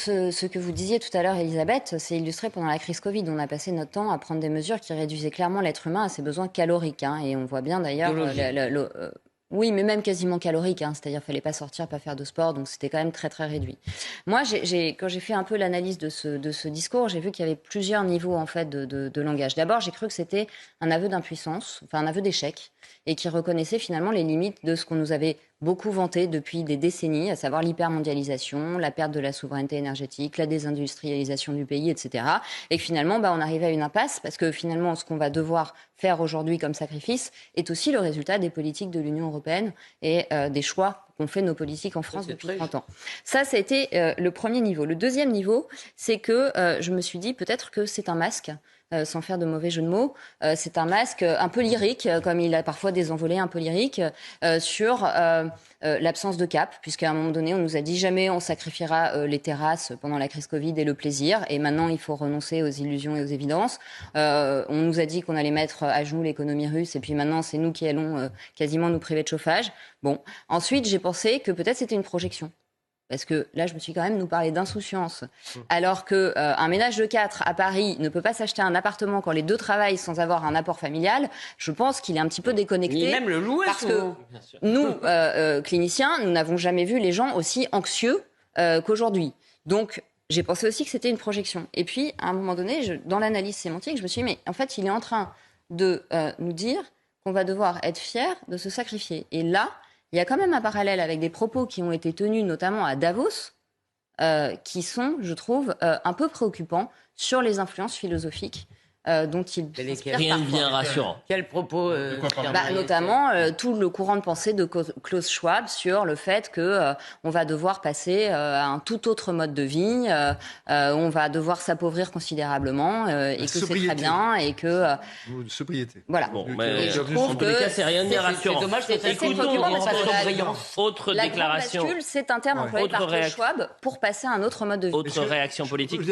ce que vous disiez tout à l'heure, Elisabeth, c'est illustré pendant la crise Covid. On a passé notre temps à prendre des mesures qui réduisaient clairement l'être humain à ses besoins caloriques. Et on voit bien d'ailleurs... oui, mais même quasiment calorique, c'est-à-dire qu'il ne fallait pas sortir, pas faire de sport, donc c'était quand même très très réduit. Moi, quand j'ai fait un peu l'analyse de ce discours, j'ai vu qu'il y avait plusieurs niveaux en fait de langage. D'abord, j'ai cru que c'était un aveu d'impuissance, enfin un aveu d'échec, et qui reconnaissait finalement les limites de ce qu'on nous avait beaucoup vanté depuis des décennies, à savoir l'hypermondialisation, la perte de la souveraineté énergétique, la désindustrialisation du pays, etc. Et que finalement, on arrivait à une impasse, parce que finalement, ce qu'on va devoir faire aujourd'hui comme sacrifice est aussi le résultat des politiques de l'Union européenne et des choix qu'ont fait nos politiques en France depuis 30 ans. Ça a été le premier niveau. Le deuxième niveau, c'est que je me suis dit peut-être que c'est un masque. Sans faire de mauvais jeu de mots, c'est un masque un peu lyrique, comme il a parfois des envolées un peu lyriques, sur l'absence de cap, puisqu'à un moment donné, on nous a dit jamais on sacrifiera les terrasses pendant la crise Covid et le plaisir, et maintenant il faut renoncer aux illusions et aux évidences. On nous a dit qu'on allait mettre à genoux l'économie russe, et puis maintenant c'est nous qui allons quasiment nous priver de chauffage. Bon, ensuite j'ai pensé que peut-être c'était une projection. Parce que là, je me suis quand même nous parler d'insouciance. Alors qu'un ménage de 4 à Paris ne peut pas s'acheter un appartement quand les deux travaillent sans avoir un apport familial, je pense qu'il est un petit peu déconnecté. Ni même le louer, parce que nous, cliniciens, nous n'avons jamais vu les gens aussi anxieux qu'aujourd'hui. Donc, j'ai pensé aussi que c'était une projection. Et puis, à un moment donné, dans l'analyse sémantique, je me suis dit, mais en fait, il est en train de nous dire qu'on va devoir être fiers de se sacrifier. Et là, il y a quand même un parallèle avec des propos qui ont été tenus notamment à Davos, qui sont, je trouve, un peu préoccupants sur les influences philosophiques dont il rien de bien rassurant. Quel propos notamment tout le courant de pensée de Klaus Schwab sur le fait que on va devoir passer à un tout autre mode de vie, on va devoir s'appauvrir considérablement et que c'est très bien et que sobriété. Voilà. Bon, je trouve en tous les cas, c'est rien de bien rassurant. C'est dommage que c'est préoccupant parce que autre la déclaration. grande bascule, c'est un terme employé par Klaus Schwab pour passer à un autre mode de vie. Autre réaction politique.